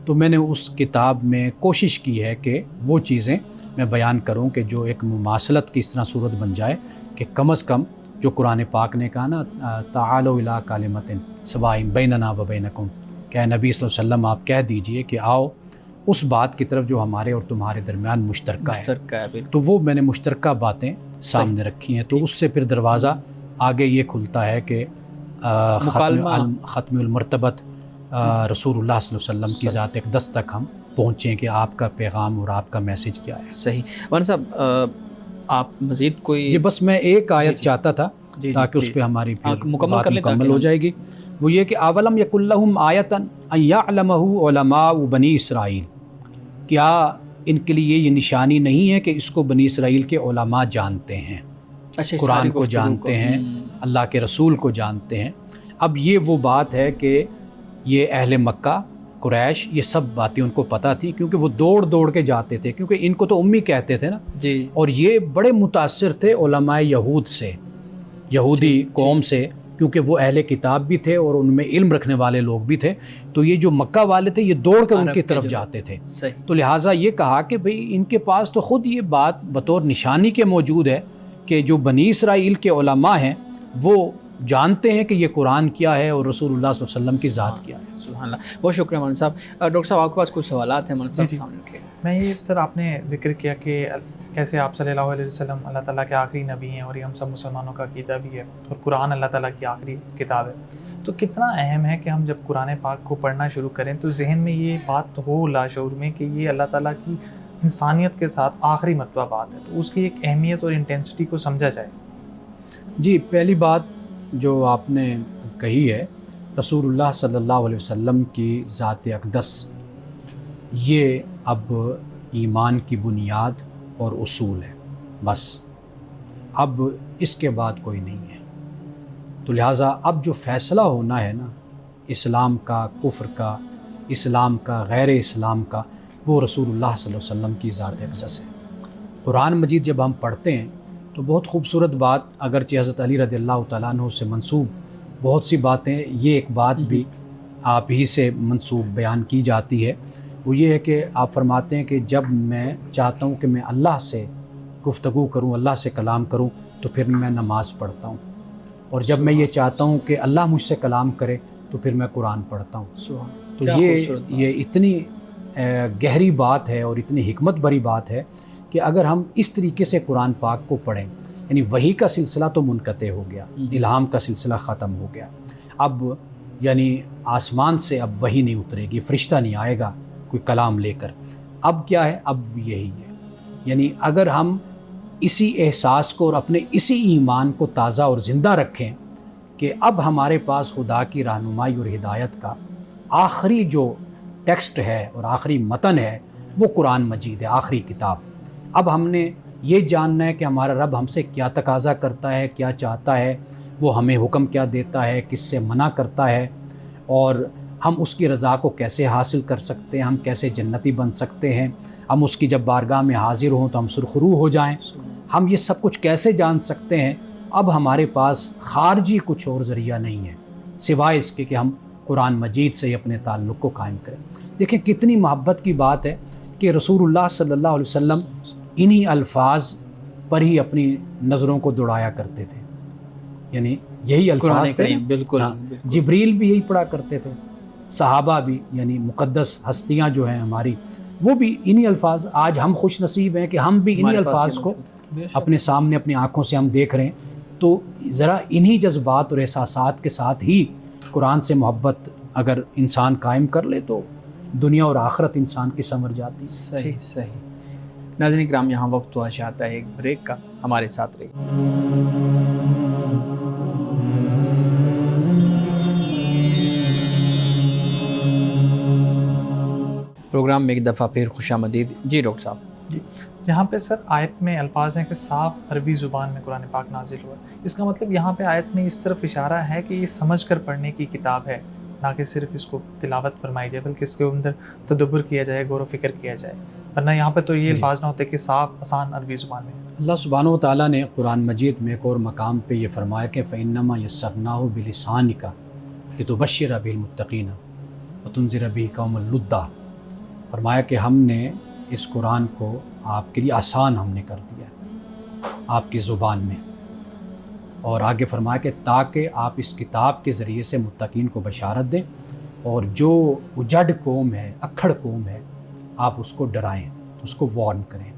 تو میں نے اس کتاب میں کوشش کی ہے کہ وہ چیزیں میں بیان کروں کہ جو ایک مماثلت کی اس طرح صورت بن جائے کہ کم از کم جو قرآن پاک نے کہا نا، تعالوا الی کلمۃ سواء بیننا و بینکم، کہ نبی صلی اللہ علیہ وسلم آپ کہہ دیجئے کہ آؤ اس بات کی طرف جو ہمارے اور تمہارے درمیان مشترکہ ہے۔ تو وہ میں نے مشترکہ باتیں سامنے رکھی ہیں، تو اس سے پھر دروازہ آگے یہ کھلتا ہے کہ ختم المرتبت رسول اللہ صلی اللہ علیہ وسلم کی ذات اقدس تک ہم پہنچیں کہ آپ کا پیغام اور آپ کا میسج کیا ہے۔ صحیح۔ مولانا صاحب آپ مزید کوئی؟ جی بس میں ایک آیت چاہتا تھا تاکہ اس پہ ہماری مکمل ہو جائے گی۔ وہ یہ کہ اولم یکن لہم آیۃ ان یعلمہ علماء بنی اسرائیل، کیا ان کے لیے یہ نشانی نہیں ہے کہ اس کو بنی اسرائیل کے علماء جانتے ہیں، قرآن کو جانتے ہیں، اللہ کے رسول کو جانتے ہیں۔ اب یہ وہ بات ہے کہ یہ اہل مکہ قریش یہ سب باتیں ان کو پتہ تھی، کیونکہ وہ دوڑ دوڑ کے جاتے تھے، کیونکہ ان کو تو امی کہتے تھے نا جی، اور یہ بڑے متاثر تھے علماء یہود سے، یہودی قوم سے، کیونکہ وہ اہل کتاب بھی تھے اور ان میں علم رکھنے والے لوگ بھی تھے۔ تو یہ جو مکہ والے تھے یہ دوڑ کر ان کی طرف جاتے تھے۔ تو لہٰذا یہ کہا کہ بھئی ان کے پاس تو خود یہ بات بطور نشانی کے موجود ہے کہ جو بنی اسرائیل کے علماء ہیں وہ جانتے ہیں کہ یہ قرآن کیا ہے اور رسول اللہ صلی اللہ علیہ وسلم کی ذات کیا ہے۔ سبحان اللہ، بہت شکریہ مولانا صاحب۔ ڈاکٹر صاحب آپ کے پاس کچھ سوالات ہیں مولانا صاحب سامنے رکھیں۔ میں یہ سر آپ نے ذکر کیا کہ کیسے آپ صلی اللہ علیہ وسلم اللہ تعالیٰ کے آخری نبی ہیں اور یہ ہم سب مسلمانوں کا عقیدہ بھی ہے، اور قرآن اللہ تعالیٰ کی آخری کتاب ہے۔ تو کتنا اہم ہے کہ ہم جب قرآن پاک کو پڑھنا شروع کریں تو ذہن میں یہ بات ہو لاشعور میں کہ یہ اللہ تعالیٰ کی انسانیت کے ساتھ آخری مرتبہ بات ہے، تو اس کی ایک اہمیت اور انٹینسٹی کو سمجھا جائے۔ جی، پہلی بات جو آپ نے کہی ہے رسول اللہ صلی اللہ علیہ وسلم کی ذات اقدس، یہ اب ایمان کی بنیاد اور اصول ہے، بس اب اس کے بعد کوئی نہیں ہے۔ تو لہٰذا اب جو فیصلہ ہونا ہے نا اسلام کا، کفر کا، اسلام کا، غیر اسلام کا، وہ رسول اللہ صلی اللہ علیہ وسلم کی ذات اقدس ہے۔ قرآن مجید جب ہم پڑھتے ہیں تو بہت خوبصورت بات، اگرچہ حضرت علی رضی اللہ تعالیٰ عنہ سے منسوب بہت سی باتیں، یہ ایک بات بھی آپ ہی سے منسوب بیان کی جاتی ہے، وہ یہ ہے کہ آپ فرماتے ہیں کہ جب میں چاہتا ہوں کہ میں اللہ سے گفتگو کروں، اللہ سے کلام کروں، تو پھر میں نماز پڑھتا ہوں، اور جب میں یہ چاہتا ہوں کہ اللہ مجھ سے کلام کرے تو پھر میں قرآن پڑھتا ہوں۔ تو یہ اتنی گہری بات ہے اور اتنی حکمت بھری بات ہے کہ اگر ہم اس طریقے سے قرآن پاک کو پڑھیں، یعنی وحی کا سلسلہ تو منقطع ہو گیا، الہام کا سلسلہ ختم ہو گیا، اب یعنی آسمان سے اب وحی نہیں اترے گی، فرشتہ نہیں آئے گا کوئی کلام لے کر۔ اب کیا ہے؟ اب یہی ہے، یعنی اگر ہم اسی احساس کو اور اپنے اسی ایمان کو تازہ اور زندہ رکھیں کہ اب ہمارے پاس خدا کی رہنمائی اور ہدایت کا آخری جو ٹیکسٹ ہے اور آخری متن ہے وہ قرآن مجید ہے، آخری کتاب۔ اب ہم نے یہ جاننا ہے کہ ہمارا رب ہم سے کیا تقاضا کرتا ہے، کیا چاہتا ہے، وہ ہمیں حکم کیا دیتا ہے، کس سے منع کرتا ہے، اور ہم اس کی رضا کو کیسے حاصل کر سکتے ہیں، ہم کیسے جنتی بن سکتے ہیں، ہم اس کی جب بارگاہ میں حاضر ہوں تو ہم سرخرو ہو جائیں، ہم یہ سب کچھ کیسے جان سکتے ہیں۔ اب ہمارے پاس خارجی کچھ اور ذریعہ نہیں ہے سوائے اس کے کہ ہم قرآن مجید سے ہی اپنے تعلق کو قائم کریں۔ دیکھیں کتنی محبت کی بات ہے کہ رسول اللہ صلی اللہ علیہ وسلم انہی الفاظ پر ہی اپنی نظروں کو دوڑایا کرتے تھے، یعنی یہی الفاظ تھے، بالکل جبریل بھی یہی پڑھا کرتے تھے، صحابہ بھی، یعنی مقدس ہستیاں جو ہیں ہماری وہ بھی انہی الفاظ۔ آج ہم خوش نصیب ہیں کہ ہم بھی انہی الفاظ کو اپنے سامنے اپنی آنکھوں سے ہم دیکھ رہے ہیں۔ تو ذرا انہی جذبات اور احساسات کے ساتھ ہی قرآن سے محبت اگر انسان قائم کر لے تو دنیا اور آخرت انسان کی سنور جاتی۔ صحیح۔ ناظرین کرام، یہاں وقت ہوا چاہتا ہے ایک بریک کا، ہمارے ساتھ رہیے۔ پروگرام پروگرام میں ایک دفعہ پھر خوش آمدید. جی ڈاکٹر صاحب. جی یہاں پہ سر آیت میں الفاظ ہیں کہ صاف عربی زبان میں قرآن پاک نازل ہوا. اس کا مطلب یہاں پہ آیت میں اس طرف اشارہ ہے کہ یہ سمجھ کر پڑھنے کی کتاب ہے, نہ کہ صرف اس کو تلاوت فرمائی جائے بلکہ اس کے اندر تدبر کیا جائے, غور و فکر کیا جائے, ورنہ یہاں پہ تو یہ الفاظ نہ ہوتے کہ صاف آسان عربی زبان میں. اللہ سبحانہ و تعالیٰ نے قرآن مجید میں ایک اور مقام پہ یہ فرمایا کہ فَإِنَّمَا يَسَّرْنَاهُ بِلِسَانِكَ لِتُبَشِّرَ بِهِ الْمُتَّقِينَ وَتُنذِرَ بِهِ قَوْمًا لُدًّا. فرمایا کہ ہم نے اس قرآن کو آپ کے لیے آسان ہم نے کر دیا آپ کی زبان میں, اور آگے فرمایا کہ تاکہ آپ اس کتاب کے ذریعے سے متقین کو بشارت دیں, اور جو اجڑ قوم ہے, اکھڑ قوم ہے, آپ اس کو ڈرائیں, اس کو وارن کریں.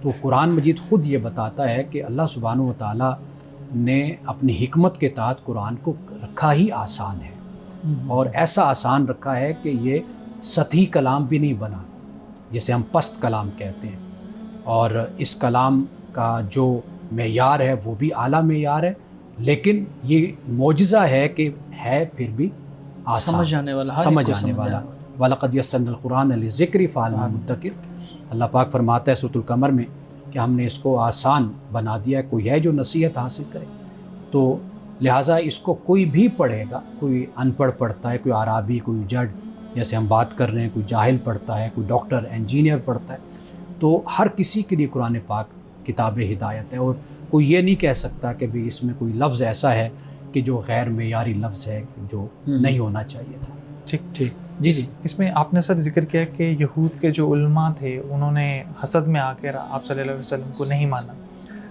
تو قرآن مجید خود یہ بتاتا ہے کہ اللہ سبحانہ و تعالیٰ نے اپنی حکمت کے تحت قرآن کو رکھا ہی آسان ہے, اور ایسا آسان رکھا ہے کہ یہ سطحی کلام بھی نہیں بنا جسے ہم پست کلام کہتے ہیں, اور اس کلام کا جو معیار ہے وہ بھی اعلیٰ معیار ہے, لیکن یہ معجزہ ہے کہ ہے پھر بھی آسان, سمجھ آنے والا, سمجھ آنے والا. وَلَقَدْ يَسَّرْنَا الْقُرْآنَ لِلذِّكْرِ فَهَلْ مِن مُدَّكِرٍ. اللہ پاک فرماتا ہے سورۃ القمر میں کہ ہم نے اس کو آسان بنا دیا ہے, کوئی ہے جو نصیحت حاصل کرے. تو لہٰذا اس کو کوئی بھی پڑھے گا, کوئی ان پڑھ پڑھتا ہے, کوئی عرابی, کوئی اجڑ, جیسے ہم بات کر رہے ہیں, کوئی جاہل پڑھتا ہے, کوئی ڈاکٹر انجینئر پڑھتا ہے, تو ہر کسی کے لیے قرآن پاک کتاب ہدایت ہے. اور کوئی یہ نہیں کہہ سکتا کہ بھی اس میں کوئی لفظ ایسا ہے کہ جو غیر معیاری لفظ ہے, جو نہیں ہونا چاہیے تھا. ٹھیک. جی اس میں آپ نے سر ذکر کیا کہ یہود کے جو علماء تھے انہوں نے حسد میں آ کر آپ صلی اللہ علیہ وسلم کو نہیں مانا.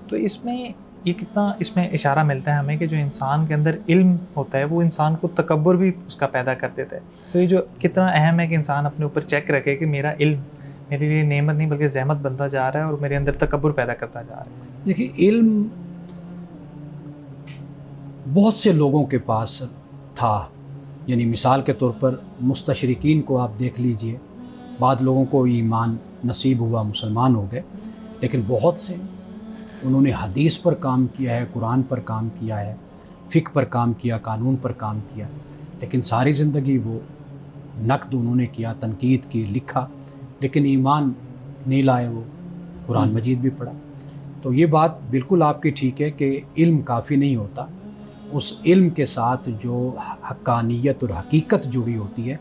تو اس میں یہ کتنا اس میں اشارہ ملتا ہے ہمیں کہ جو انسان کے اندر علم ہوتا ہے وہ انسان کو تکبر بھی اس کا پیدا کر دیتا ہے. تو یہ جو کتنا اہم ہے کہ انسان اپنے اوپر چیک رکھے کہ میرا علم میرے لیے نعمت نہیں بلکہ زحمت بنتا جا رہا ہے اور میرے اندر تکبر پیدا کرتا جا رہا ہے. دیکھیے علم بہت سے لوگوں کے پاس تھا, یعنی مثال کے طور پر مستشرقین کو آپ دیکھ لیجئے, بعض لوگوں کو ایمان نصیب ہوا, مسلمان ہو گئے, لیکن بہت سے انہوں نے حدیث پر کام کیا ہے, قرآن پر کام کیا ہے, فقہ پر کام کیا, قانون پر کام کیا, لیکن ساری زندگی وہ نقد انہوں نے کیا, تنقید کی, لکھا, لیکن ایمان نہیں لائے, وہ قرآن مجید بھی پڑھا. تو یہ بات بالکل آپ کی ٹھیک ہے کہ علم کافی نہیں ہوتا, اس علم کے ساتھ جو حقانیت اور حقیقت جڑی ہوتی ہے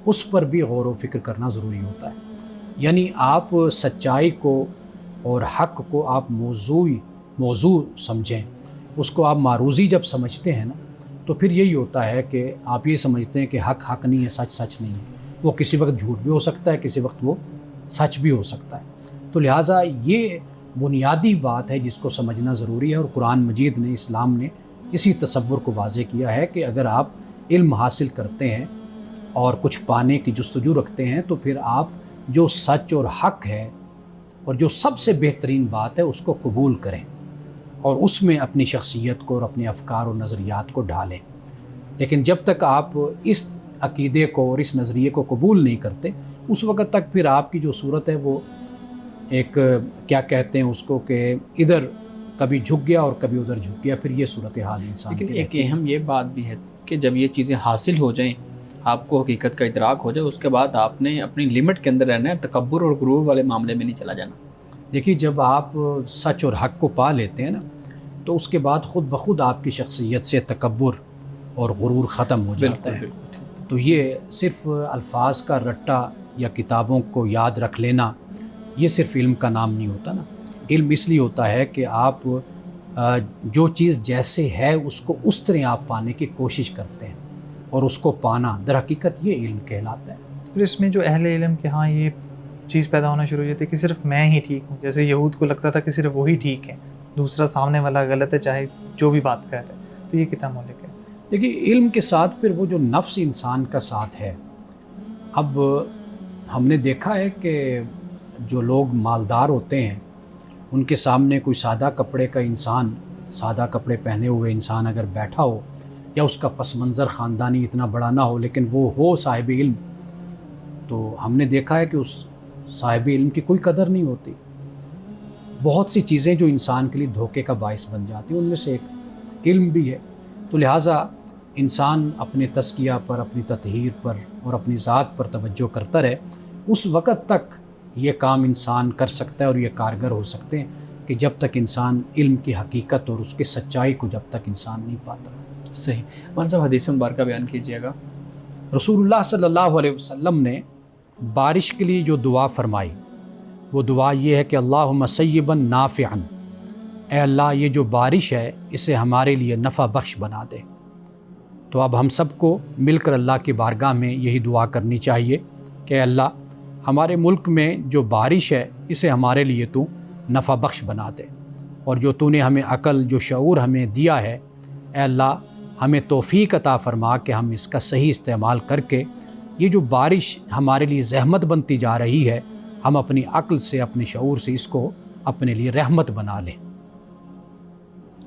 اس پر بھی غور و فکر کرنا ضروری ہوتا ہے. یعنی آپ سچائی کو اور حق کو آپ موضوع سمجھیں, اس کو آپ معروضی جب سمجھتے ہیں نا تو پھر یہی ہوتا ہے کہ آپ یہ سمجھتے ہیں کہ حق حق نہیں ہے, سچ سچ نہیں ہے. وہ کسی وقت جھوٹ بھی ہو سکتا ہے, کسی وقت وہ سچ بھی ہو سکتا ہے. تو لہٰذا یہ بنیادی بات ہے جس کو سمجھنا ضروری ہے, اور قرآن مجید نے, اسلام نے اسی تصور کو واضح کیا ہے کہ اگر آپ علم حاصل کرتے ہیں اور کچھ پانے کی جستجو رکھتے ہیں تو پھر آپ جو سچ اور حق ہے اور جو سب سے بہترین بات ہے اس کو قبول کریں اور اس میں اپنی شخصیت کو اور اپنے افکار اور نظریات کو ڈھالیں. لیکن جب تک آپ اس عقیدے کو اور اس نظریے کو قبول نہیں کرتے اس وقت تک پھر آپ کی جو صورت ہے وہ ایک کیا کہتے ہیں اس کو کہ ادھر کبھی جھک گیا اور کبھی ادھر جھک گیا, پھر یہ صورتحال انسان کی. لیکن ایک اہم یہ بات بھی ہے کہ جب یہ چیزیں حاصل ہو جائیں, آپ کو حقیقت کا ادراک ہو جائے, اس کے بعد آپ نے اپنی لمٹ کے اندر رہنا ہے, تکبر اور غرور والے معاملے میں نہیں چلا جانا. دیکھیے جب آپ سچ اور حق کو پا لیتے ہیں نا تو اس کے بعد خود بخود آپ کی شخصیت سے تکبر اور غرور ختم ہو جاتا ہے. تو یہ صرف الفاظ کا رٹا یا کتابوں کو یاد رکھ لینا یہ صرف علم کا نام نہیں ہوتا نا. علم اس لیے ہوتا ہے کہ آپ جو چیز جیسے ہے اس کو اس طرح آپ پانے کی کوشش کرتے ہیں, اور اس کو پانا در حقیقت یہ علم کہلاتا ہے. اور اس میں جو اہل علم کے ہاں یہ چیز پیدا ہونا شروع ہو جاتی ہے کہ صرف میں ہی ٹھیک ہوں, جیسے یہود کو لگتا تھا کہ صرف وہی ٹھیک ہے, دوسرا سامنے والا غلط ہے چاہے جو بھی بات کر رہے ہے. تو یہ کتنا مہلک ہے. دیکھیے علم کے ساتھ پھر وہ جو نفس انسان کا ساتھ ہے, اب ہم نے دیکھا ہے کہ جو لوگ مالدار ہوتے ہیں ان کے سامنے کوئی سادہ کپڑے کا انسان, سادہ کپڑے پہنے ہوئے انسان اگر بیٹھا ہو یا اس کا پس منظر خاندانی اتنا بڑا نہ ہو لیکن وہ ہو صاحب علم, تو ہم نے دیکھا ہے کہ اس صاحب علم کی کوئی قدر نہیں ہوتی. بہت سی چیزیں جو انسان کے لیے دھوکے کا باعث بن جاتی ہیں ان میں سے ایک علم بھی ہے. تو لہٰذا انسان اپنے تزکیہ پر, اپنی تطہیر پر اور اپنی ذات پر توجہ کرتا رہے اس وقت تک یہ کام انسان کر سکتا ہے اور یہ کارگر ہو سکتے ہیں کہ جب تک انسان علم کی حقیقت اور اس کی سچائی کو جب تک انسان نہیں پاتا۔ صحیح۔ مولانا صاحب حدیث مبارکہ بیان کیجیے گا۔ رسول اللہ صلی اللہ علیہ وسلم نے بارش کے لیے جو دعا فرمائی وہ دعا یہ ہے کہ اللہم سیبا نافعا، اے اللہ یہ جو بارش ہے اسے ہمارے لیے نفع بخش بنا دے۔ تو اب ہم سب کو مل کر اللہ کی بارگاہ میں یہی دعا کرنی چاہیے کہ اے اللہ ہمارے ملک میں جو بارش ہے اسے ہمارے لیے تو نفع بخش بنا دے، اور جو تو نے ہمیں عقل جو شعور ہمیں دیا ہے اے اللہ ہمیں توفیق عطا فرما کہ ہم اس کا صحیح استعمال کر کے یہ جو بارش ہمارے لیے زحمت بنتی جا رہی ہے ہم اپنی عقل سے اپنے شعور سے اس کو اپنے لیے رحمت بنا لیں۔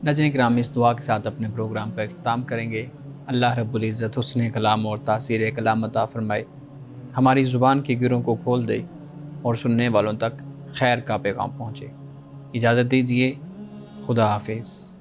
ناظرین کرام، اس دعا کے ساتھ اپنے پروگرام کا اختتام کریں گے۔ اللہ رب العزت حسن کلام اور تاثیر کلام عطا فرمائے، ہماری زبان کے گروں کو کھول دے اور سننے والوں تک خیر کا پیغام پہنچے۔ اجازت دیجیے، خدا حافظ۔